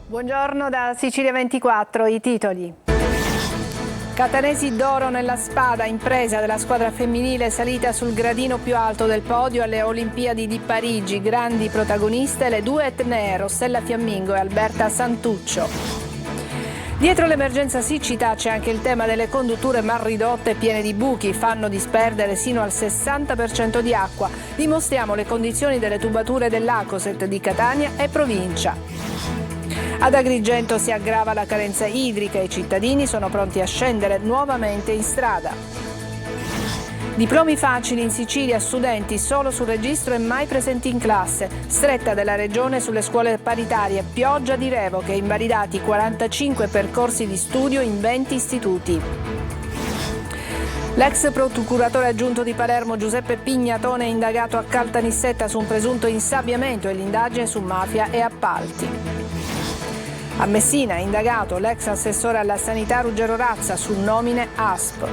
Buongiorno da Sicilia 24, i titoli. Catanesi d'oro nella spada, impresa della squadra femminile salita sul gradino più alto del podio alle Olimpiadi di Parigi. Grandi protagoniste le due etnee, Rossella Fiammingo e Alberta Santuccio. Dietro l'emergenza siccità c'è anche il tema delle condutture mal ridotte e piene di buchi, fanno disperdere sino al 60% di acqua. Dimostriamo le condizioni delle tubature dell'Acoset di Catania e provincia. Ad Agrigento si aggrava la carenza idrica e i cittadini sono pronti a scendere nuovamente in strada. Diplomi facili in Sicilia, studenti solo sul registro e mai presenti in classe. Stretta della regione sulle scuole paritarie, pioggia di revoche, invalidati 45 percorsi di studio in 20 istituti. L'ex procuratore aggiunto di Palermo Giuseppe Pignatone è indagato a Caltanissetta su un presunto insabbiamento e l'indagine su mafia e appalti. A Messina è indagato l'ex assessore alla sanità Ruggero Razza su nomine ASP.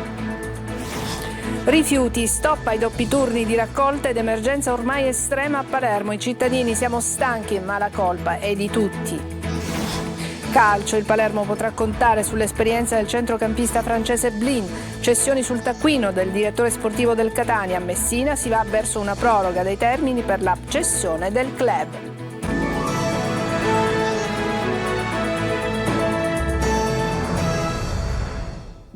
Rifiuti, stop ai doppi turni di raccolta ed emergenza ormai estrema a Palermo. I cittadini siamo stanchi, ma la colpa è di tutti. Calcio, il Palermo potrà contare sull'esperienza del centrocampista francese Blin. Cessioni sul taccuino del direttore sportivo del Catania. A Messina si va verso una proroga dei termini per la cessione del club.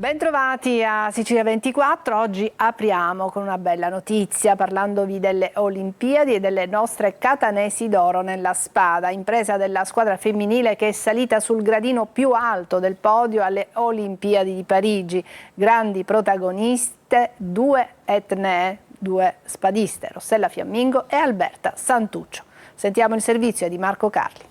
Bentrovati a Sicilia 24, oggi apriamo con una bella notizia parlandovi delle Olimpiadi e delle nostre catanesi d'oro nella spada, impresa della squadra femminile che è salita sul gradino più alto del podio alle Olimpiadi di Parigi. Grandi protagoniste, due etnee, due spadiste, Rossella Fiammingo e Alberta Santuccio. Sentiamo il servizio di Marco Carli.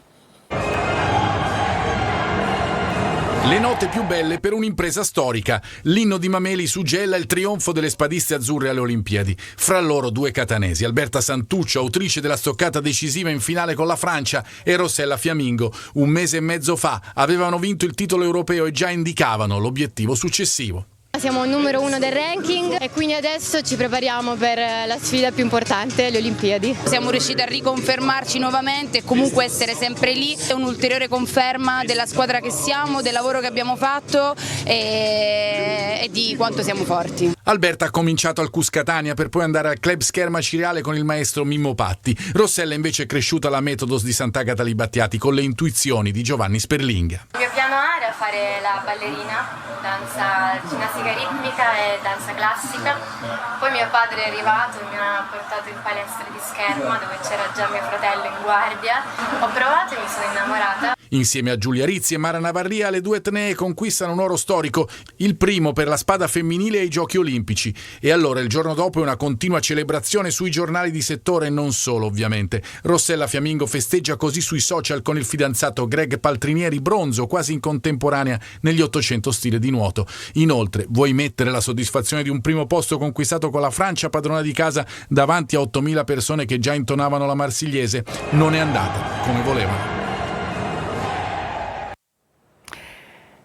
Le note più belle per un'impresa storica. L'inno di Mameli suggella il trionfo delle spadiste azzurre alle Olimpiadi. Fra loro due catanesi, Alberta Santuccio, autrice della stoccata decisiva in finale con la Francia, e Rossella Fiammingo. Un mese e mezzo fa avevano vinto il titolo europeo e già indicavano l'obiettivo successivo. Siamo il numero 1 del ranking e quindi adesso ci prepariamo per la sfida più importante, le Olimpiadi. Siamo riusciti a riconfermarci nuovamente e comunque essere sempre lì. È un'ulteriore conferma della squadra che siamo, del lavoro che abbiamo fatto e di quanto siamo forti. Alberta ha cominciato al CUS Catania per poi andare al Club Scherma Cireale con il maestro Mimmo Patti. Rossella invece è cresciuta alla Metodos di Sant'Agata Libattiati con le intuizioni di Giovanni Sperlinga. Il mio piano A era fare la ballerina, danza ginnastica ritmica e danza classica. Poi mio padre è arrivato e mi ha portato in palestra di Scherma dove c'era già mio fratello in guardia. Ho provato e mi sono innamorata. Insieme a Giulia Rizzi e Mara Navarria le due etnee conquistano un oro storico, il primo per la spada femminile ai Giochi Olimpici. E allora il giorno dopo è una continua celebrazione sui giornali di settore e non solo ovviamente. Rossella Fiammingo festeggia così sui social con il fidanzato Greg Paltrinieri bronzo quasi in contemporanea negli 800 stile di nuoto. Inoltre, vuoi mettere la soddisfazione di un primo posto conquistato con la Francia padrona di casa davanti a 8.000 persone che già intonavano la marsigliese? Non è andata come volevano.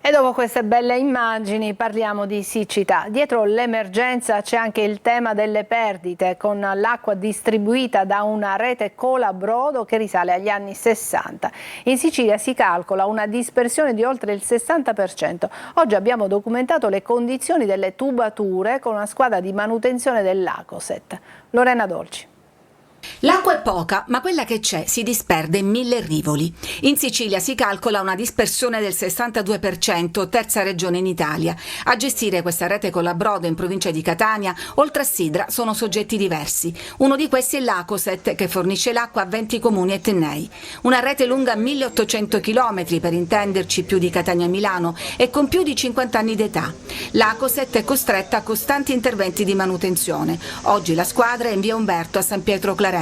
E dopo queste belle immagini parliamo di siccità. Dietro l'emergenza c'è anche il tema delle perdite, con l'acqua distribuita da una rete colabrodo che risale agli anni 60. In Sicilia si calcola una dispersione di oltre il 60%. Oggi abbiamo documentato le condizioni delle tubature con una squadra di manutenzione dell'Acoset. Lorena Dolci. L'acqua è poca, ma quella che c'è si disperde in 1000 rivoli. In Sicilia si calcola una dispersione del 62%, terza regione in Italia. A gestire questa rete colabrodo in provincia di Catania, oltre a Sidra, sono soggetti diversi. Uno di questi è l'Acoset, che fornisce l'acqua a 20 comuni etnei. Una rete lunga 1800 km, per intenderci più di Catania e Milano, e con più di 50 anni d'età. L'Acoset è costretta a costanti interventi di manutenzione. Oggi la squadra è in via Umberto a San Pietro Clarenza.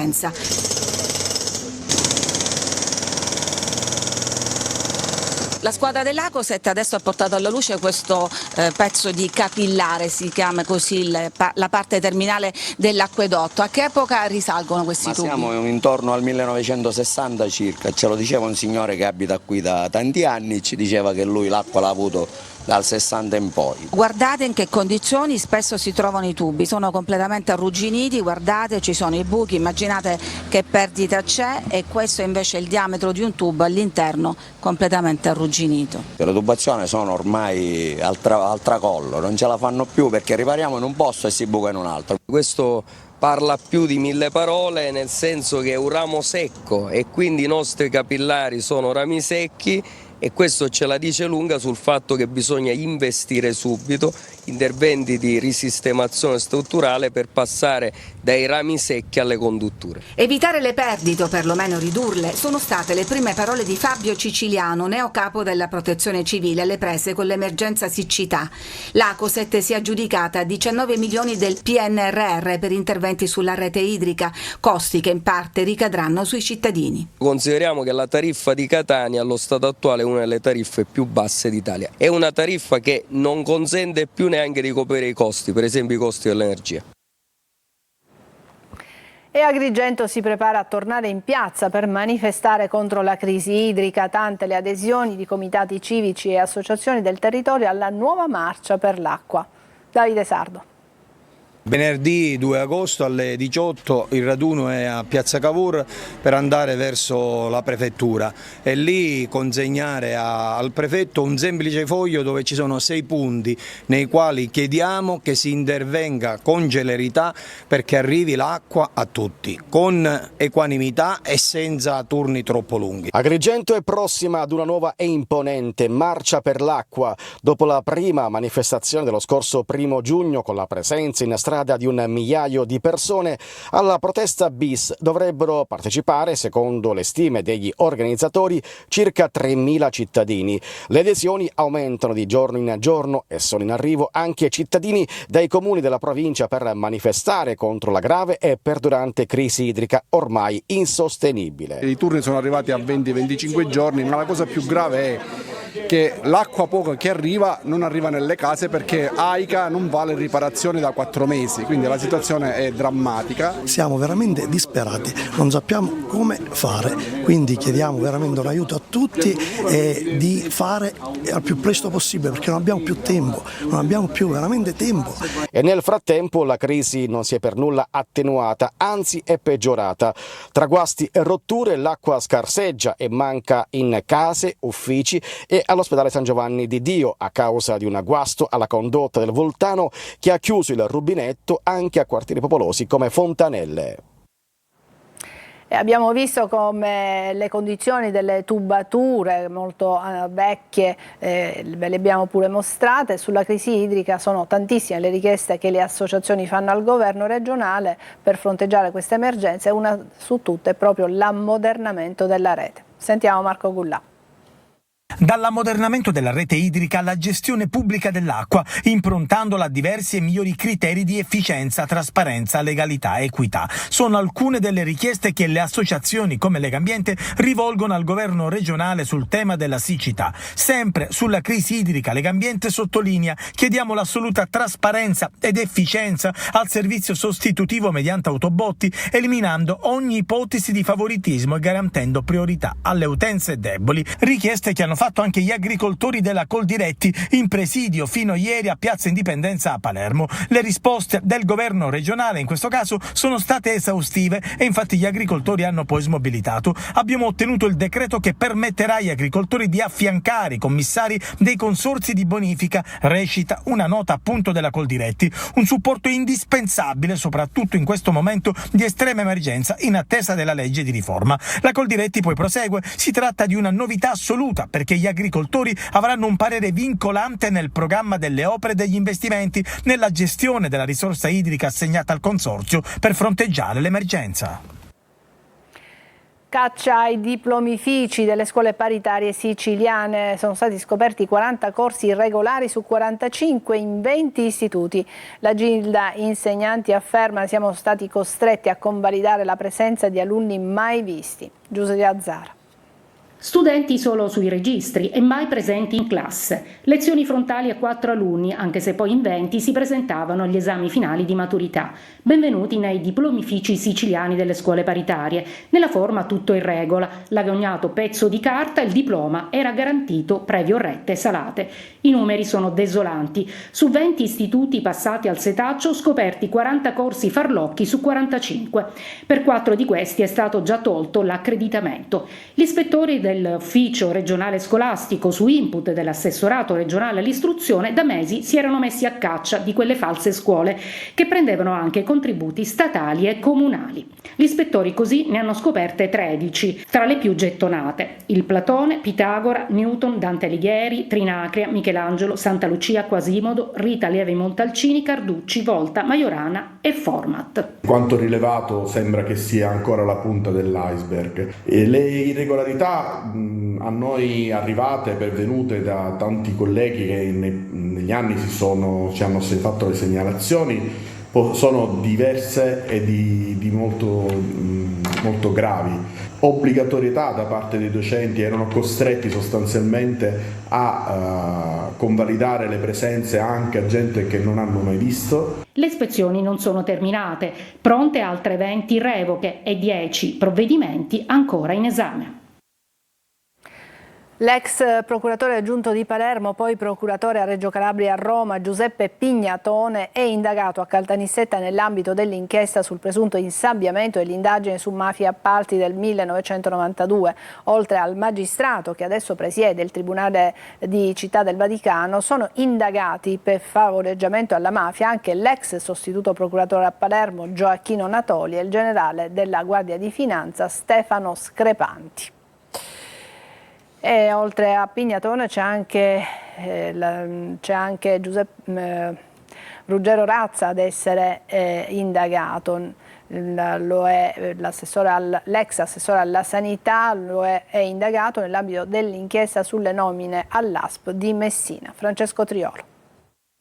La squadra dell'Acoset adesso ha portato alla luce questo pezzo di capillare, si chiama così la parte terminale dell'acquedotto. A che epoca risalgono questi tubi? Siamo intorno al 1960 circa, ce lo diceva un signore che abita qui da tanti anni, ci diceva che lui l'acqua l'ha avuto dal 60 in poi. Guardate in che condizioni spesso si trovano i tubi, sono completamente arrugginiti, guardate, ci sono i buchi, immaginate che perdita c'è, e questo è invece il diametro di un tubo all'interno completamente arrugginito. Le tubazioni sono ormai al tracollo, non ce la fanno più perché ripariamo in un posto e si buca in un altro. Questo parla più di 1000 parole, nel senso che è un ramo secco e quindi i nostri capillari sono rami secchi, e questo ce la dice lunga sul fatto che bisogna investire subito interventi di risistemazione strutturale per passare dai rami secchi alle condutture. Evitare le perdite o perlomeno ridurle sono state le prime parole di Fabio Ciciliano, neocapo della Protezione Civile alle prese con l'emergenza siccità. L'Acoset si è aggiudicata 19 milioni del PNRR per interventi sulla rete idrica, costi che in parte ricadranno sui cittadini. Consideriamo che la tariffa di Catania allo stato attuale è una delle tariffe più basse d'Italia. È una tariffa che non consente più neanche di coprire i costi, per esempio i costi dell'energia. E Agrigento si prepara a tornare in piazza per manifestare contro la crisi idrica, tante le adesioni di comitati civici e associazioni del territorio alla nuova marcia per l'acqua. Davide Sardo. Venerdì 2 agosto alle 18 il raduno è a Piazza Cavour per andare verso la prefettura e lì consegnare al prefetto un semplice foglio dove ci sono 6 punti nei quali chiediamo che si intervenga con celerità perché arrivi l'acqua a tutti, con equanimità e senza turni troppo lunghi. Agrigento è prossima ad una nuova e imponente marcia per l'acqua dopo la prima manifestazione dello scorso 1 giugno con la presenza in strada di un migliaio di persone. Alla protesta bis dovrebbero partecipare, secondo le stime degli organizzatori, circa 3.000 cittadini. Le adesioni aumentano di giorno in giorno e sono in arrivo anche cittadini dai comuni della provincia per manifestare contro la grave e perdurante crisi idrica ormai insostenibile. I turni sono arrivati a 20-25 giorni, ma la cosa più grave è che l'acqua poco che arriva non arriva nelle case perché AICA non vale riparazione da 4 mesi, quindi la situazione è drammatica. Siamo veramente disperati, non sappiamo come fare, quindi chiediamo veramente un aiuto a tutti e di fare al più presto possibile perché non abbiamo più tempo, non abbiamo più veramente tempo. E nel frattempo la crisi non si è per nulla attenuata, anzi è peggiorata. Tra guasti e rotture l'acqua scarseggia e manca in case, uffici e all'ospedale San Giovanni di Dio a causa di un guasto alla condotta del Voltano che ha chiuso il rubinetto anche a quartieri popolosi come Fontanelle. E abbiamo visto come le condizioni delle tubature molto vecchie, ve le abbiamo pure mostrate. Sulla crisi idrica sono tantissime le richieste che le associazioni fanno al governo regionale per fronteggiare questa emergenza e una su tutte è proprio l'ammodernamento della rete. Sentiamo Marco Gullà. Dall'ammodernamento della rete idrica alla gestione pubblica dell'acqua, improntandola a diversi e migliori criteri di efficienza, trasparenza, legalità e equità. Sono alcune delle richieste che le associazioni come Legambiente rivolgono al governo regionale sul tema della siccità. Sempre sulla crisi idrica, Legambiente sottolinea: chiediamo l'assoluta trasparenza ed efficienza al servizio sostitutivo mediante autobotti, eliminando ogni ipotesi di favoritismo e garantendo priorità alle utenze deboli. Richieste che hanno fatto anche gli agricoltori della Coldiretti in presidio fino ieri a Piazza Indipendenza a Palermo. Le risposte del governo regionale in questo caso sono state esaustive e infatti gli agricoltori hanno poi smobilitato. Abbiamo ottenuto il decreto che permetterà agli agricoltori di affiancare i commissari dei consorzi di bonifica, recita una nota appunto della Coldiretti, un supporto indispensabile soprattutto in questo momento di estrema emergenza in attesa della legge di riforma. La Coldiretti poi prosegue: si tratta di una novità assoluta perché gli agricoltori avranno un parere vincolante nel programma delle opere e degli investimenti nella gestione della risorsa idrica assegnata al consorzio per fronteggiare l'emergenza. Caccia ai diplomifici delle scuole paritarie siciliane. Sono stati scoperti 40 corsi irregolari su 45 in 20 istituti. La Gilda Insegnanti afferma: siamo stati costretti a convalidare la presenza di alunni mai visti. Giuseppe Azzara. Studenti solo sui registri e mai presenti in classe. Lezioni frontali a 4 alunni, anche se poi in 20 si presentavano agli esami finali di maturità. Benvenuti nei diplomifici siciliani delle scuole paritarie. Nella forma tutto in regola. L'agognato pezzo di carta, il diploma era garantito previo rette salate. I numeri sono desolanti. Su 20 istituti passati al setaccio, scoperti 40 corsi farlocchi su 45. Per 4 di questi è stato già tolto l'accreditamento. Gli ispettori dell'ufficio regionale scolastico, su input dell'assessorato regionale all'istruzione, da mesi si erano messi a caccia di quelle false scuole che prendevano anche contributi statali e comunali. Gli ispettori così ne hanno scoperte 13, tra le più gettonate: il Platone, Pitagora, Newton, Dante Alighieri, Trinacria, Michelangelo, Santa Lucia, Quasimodo, Rita Levi Montalcini, Carducci, Volta, Majorana e Format. Quanto rilevato sembra che sia ancora la punta dell'iceberg. E le irregolarità a noi arrivate, pervenute da tanti colleghi che negli anni ci hanno fatto le segnalazioni, sono diverse e di molto gravi. Obbligatorietà da parte dei docenti, erano costretti sostanzialmente a convalidare le presenze anche a gente che non hanno mai visto. Le ispezioni non sono terminate, pronte altre 20 revoche e 10 provvedimenti ancora in esame. L'ex procuratore aggiunto di Palermo, poi procuratore a Reggio Calabria a Roma, Giuseppe Pignatone, è indagato a Caltanissetta nell'ambito dell'inchiesta sul presunto insabbiamento e l'indagine su mafia appalti del 1992. Oltre al magistrato che adesso presiede il Tribunale di Città del Vaticano, sono indagati per favoreggiamento alla mafia anche l'ex sostituto procuratore a Palermo Gioacchino Natoli e il generale della Guardia di Finanza Stefano Screpanti. E oltre a Pignatone c'è anche Ruggero Razza ad essere indagato. L'ex assessore alla sanità è indagato nell'ambito dell'inchiesta sulle nomine all'ASP di Messina. Francesco Triolo.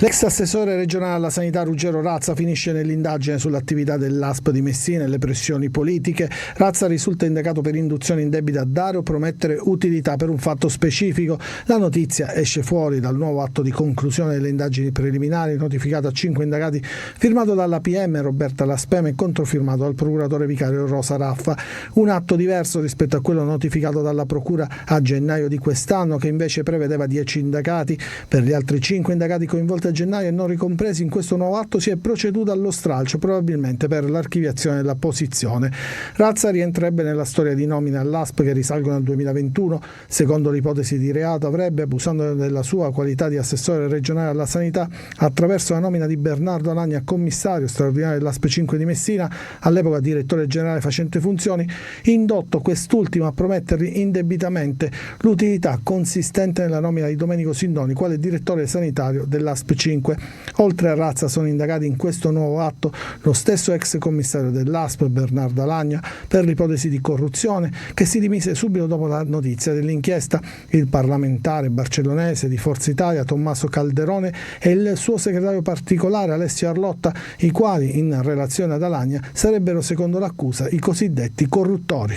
L'ex assessore regionale alla sanità Ruggero Razza finisce nell'indagine sull'attività dell'ASP di Messina e le pressioni politiche. Razza risulta indagato per induzione indebita a dare o promettere utilità per un fatto specifico. La notizia esce fuori dal nuovo atto di conclusione delle indagini preliminari notificato a 5 indagati, firmato dalla PM Roberta Laspema e controfirmato dal procuratore vicario Rosa Raffa. Un atto diverso rispetto a quello notificato dalla procura a gennaio di quest'anno, che invece prevedeva 10 indagati. Per gli altri 5 indagati coinvolti a gennaio e non ricompresi in questo nuovo atto si è proceduto allo stralcio, probabilmente per l'archiviazione della posizione. Razza rientrerebbe nella storia di nomine all'ASP che risalgono al 2021. Secondo l'ipotesi di reato avrebbe, abusando della sua qualità di assessore regionale alla sanità, attraverso la nomina di Bernardo Alagna commissario straordinario dell'ASP 5 di Messina, all'epoca direttore generale facente funzioni, indotto quest'ultimo a promettergli indebitamente l'utilità consistente nella nomina di Domenico Sindoni quale direttore sanitario dell'ASP 5. Oltre a Razza sono indagati in questo nuovo atto lo stesso ex commissario dell'ASP Bernardo Alagna per l'ipotesi di corruzione, che si dimise subito dopo la notizia dell'inchiesta, il parlamentare barcellonese di Forza Italia Tommaso Calderone e il suo segretario particolare Alessio Arlotta, i quali in relazione ad Alagna sarebbero, secondo l'accusa, i cosiddetti corruttori.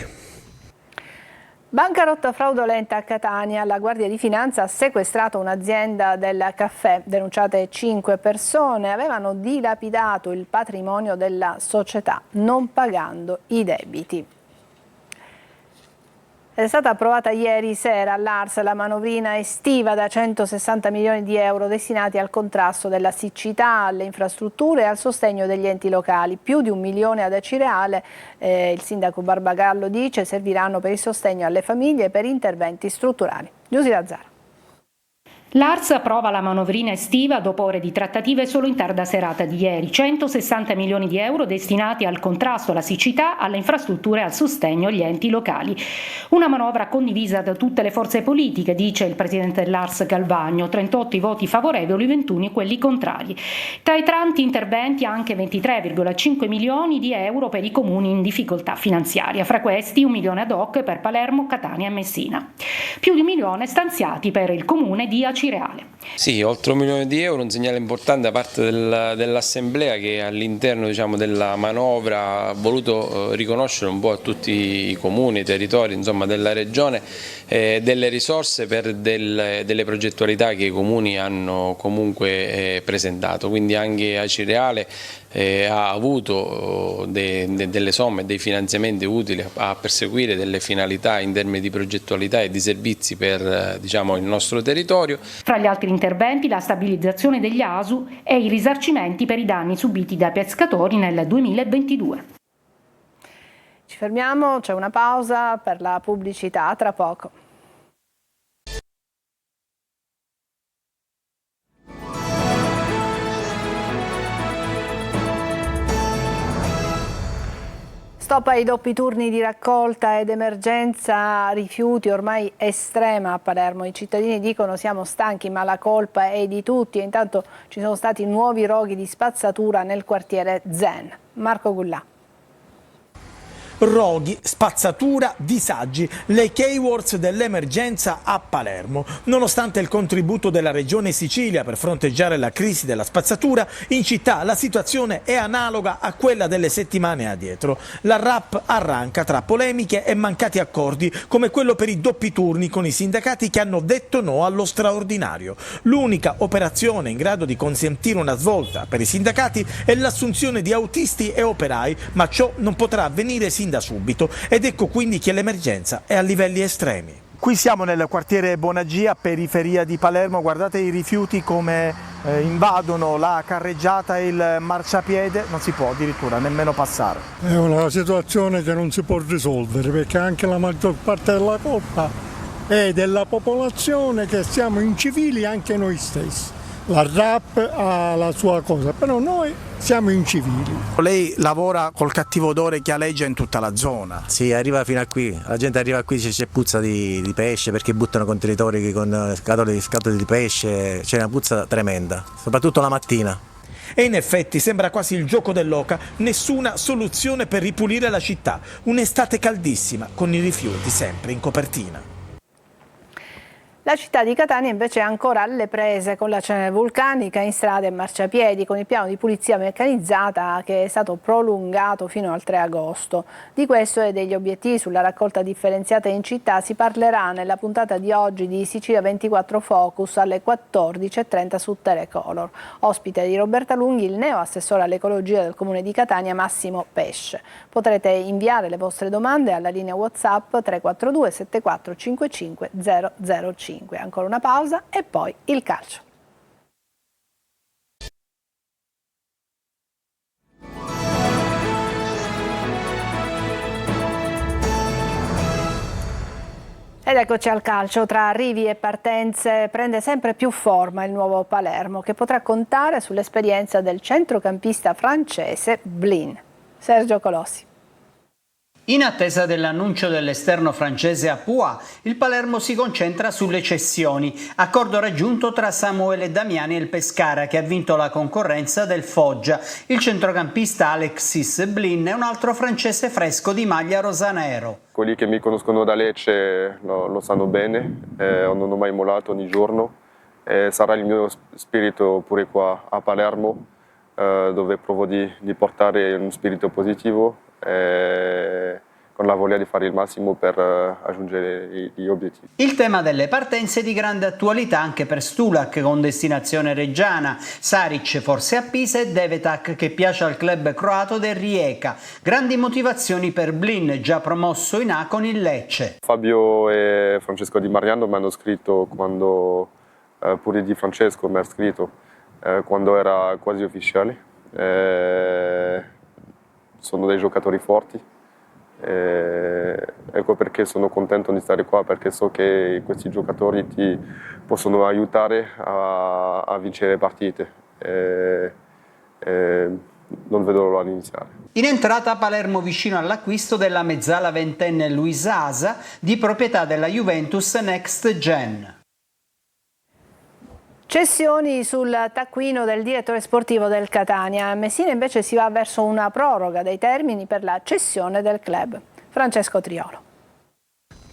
Bancarotta fraudolenta a Catania. La Guardia di Finanza ha sequestrato un'azienda del caffè. Denunciate 5 persone, avevano dilapidato il patrimonio della società non pagando i debiti. È stata approvata ieri sera all'ARS la manovrina estiva da 160 milioni di euro destinati al contrasto della siccità, alle infrastrutture e al sostegno degli enti locali. Più di 1 milione ad Acireale, il sindaco Barbagallo dice, serviranno per il sostegno alle famiglie e per interventi strutturali. Giusy Lazzara. L'ARS approva la manovrina estiva dopo ore di trattative solo in tarda serata di ieri. 160 milioni di euro destinati al contrasto alla siccità, alle infrastrutture e al sostegno agli enti locali. Una manovra condivisa da tutte le forze politiche, dice il presidente dell'ARS Galvagno. 38 i voti favorevoli, 21 quelli contrari. Tra i tanti interventi anche 23,5 milioni di euro per i comuni in difficoltà finanziaria. Fra questi 1 milione ad hoc per Palermo, Catania e Messina. Più di 1 milione stanziati per il comune di Acireale. Sì, oltre €1 milione, un segnale importante da parte dell'Assemblea che all'interno della manovra ha voluto riconoscere un po' a tutti i comuni, i territori della regione delle risorse per delle progettualità che i comuni hanno comunque presentato, quindi anche Acireale ha avuto delle somme, dei finanziamenti utili a perseguire delle finalità in termini di progettualità e di servizi per il nostro territorio. Fra gli altri interventi la stabilizzazione degli ASU e i risarcimenti per i danni subiti dai pescatori nel 2022. Ci fermiamo, c'è una pausa per la pubblicità, tra poco. Stop ai doppi turni di raccolta ed emergenza rifiuti ormai estrema a Palermo. I cittadini dicono siamo stanchi ma la colpa è di tutti e intanto ci sono stati nuovi roghi di spazzatura nel quartiere Zen. Marco Gullà. Roghi, spazzatura, disagi, le keywords dell'emergenza a Palermo. Nonostante il contributo della Regione Sicilia per fronteggiare la crisi della spazzatura, in città la situazione è analoga a quella delle settimane addietro. La RAP arranca tra polemiche e mancati accordi, come quello per i doppi turni con i sindacati che hanno detto no allo straordinario. L'unica operazione in grado di consentire una svolta per i sindacati è l'assunzione di autisti e operai, ma ciò non potrà avvenire sin da subito ed ecco quindi che l'emergenza è a livelli estremi. Qui siamo nel quartiere Bonagia, periferia di Palermo, guardate i rifiuti come invadono la carreggiata e il marciapiede, non si può addirittura nemmeno passare. È una situazione che non si può risolvere perché anche la maggior parte della colpa è della popolazione, che siamo incivili anche noi stessi. La RAP ha la sua cosa, però noi siamo incivili. Lei lavora col cattivo odore che aleggia in tutta la zona. Sì, arriva fino a qui, la gente arriva qui, c'è puzza di pesce perché buttano contenitori con scatole di pesce, c'è una puzza tremenda, soprattutto la mattina. E in effetti sembra quasi il gioco dell'oca, nessuna soluzione per ripulire la città. Un'estate caldissima con i rifiuti sempre in copertina. La città di Catania invece è ancora alle prese con la cenere vulcanica in strade e marciapiedi, con il piano di pulizia meccanizzata che è stato prolungato fino al 3 agosto. Di questo e degli obiettivi sulla raccolta differenziata in città si parlerà nella puntata di oggi di Sicilia 24 Focus alle 14:30 su Telecolor. Ospite di Roberta Lunghi, il neo assessore all'ecologia del Comune di Catania, Massimo Pesce. Potrete inviare le vostre domande alla linea WhatsApp 342 7455 005. Ancora una pausa e poi il calcio. Ed eccoci al calcio. Tra arrivi e partenze prende sempre più forma il nuovo Palermo, che potrà contare sull'esperienza del centrocampista francese Blin. Sergio Colossi. In attesa dell'annuncio dell'esterno francese a Pua, il Palermo si concentra sulle cessioni. Accordo raggiunto tra Samuele Damiani e il Pescara, che ha vinto la concorrenza del Foggia. Il centrocampista Alexis Blin è un altro francese fresco di maglia rosanero. Quelli che mi conoscono da Lecce lo sanno bene, non ho mai mollato ogni giorno. Sarà il mio spirito pure qua a Palermo, dove provo di portare un spirito positivo, con la voglia di fare il massimo per raggiungere gli obiettivi. Il tema delle partenze è di grande attualità anche per Stulac, con destinazione reggiana, Saric forse a Pisa e Devetak che piace al club croato del Rijeka. Grandi motivazioni per Blin, già promosso in A con il Lecce. Fabio e Francesco Di Mariano mi hanno scritto quando, pure Di Francesco mi ha scritto quando era quasi ufficiale. Sono dei giocatori forti, ecco perché sono contento di stare qua, perché so che questi giocatori ti possono aiutare a vincere partite, non vedo l'ora di iniziare. In entrata Palermo vicino all'acquisto della mezzala ventenne Luisa Asa, di proprietà della Juventus Next Gen. Cessioni sul taccuino del direttore sportivo del Catania. A Messina invece si va verso una proroga dei termini per la cessione del club. Francesco Triolo.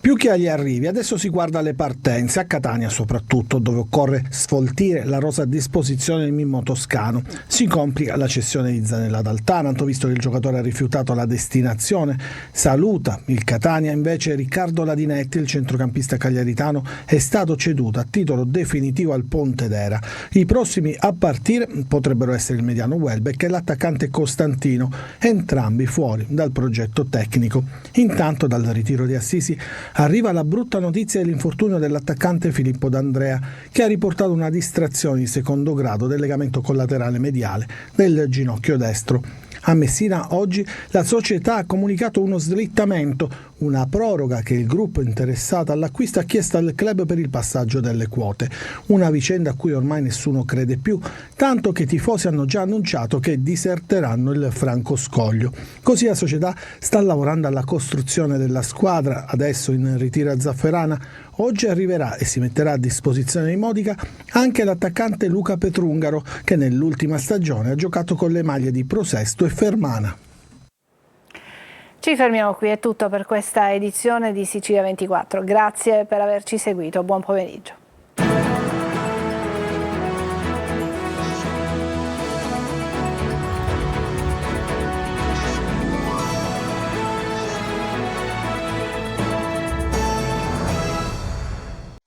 Più che agli arrivi, adesso si guarda alle partenze, a Catania soprattutto, dove occorre sfoltire la rosa a disposizione del Mimmo Toscano. Si complica la cessione di Zanella dal Taranto, visto che il giocatore ha rifiutato la destinazione. Saluta il Catania invece Riccardo Ladinetti, il centrocampista cagliaritano, è stato ceduto a titolo definitivo al Pontedera. I prossimi a partire potrebbero essere il mediano Welbeck e l'attaccante Costantino, entrambi fuori dal progetto tecnico. Intanto dal ritiro di Assisi arriva la brutta notizia dell'infortunio dell'attaccante Filippo D'Andrea, che ha riportato una distrazione di secondo grado del legamento collaterale mediale del ginocchio destro. A Messina oggi la società ha comunicato uno slittamento, una proroga che il gruppo interessato all'acquisto ha chiesto al club per il passaggio delle quote. Una vicenda a cui ormai nessuno crede più, tanto che i tifosi hanno già annunciato che diserteranno il Franco Scoglio. Così la società sta lavorando alla costruzione della squadra, adesso in ritiro a Zafferana. Oggi arriverà e si metterà a disposizione di Modica anche l'attaccante Luca Petrungaro, che nell'ultima stagione ha giocato con le maglie di Prosesto e Fermana. Ci fermiamo qui, è tutto per questa edizione di Sicilia 24. Grazie per averci seguito, buon pomeriggio.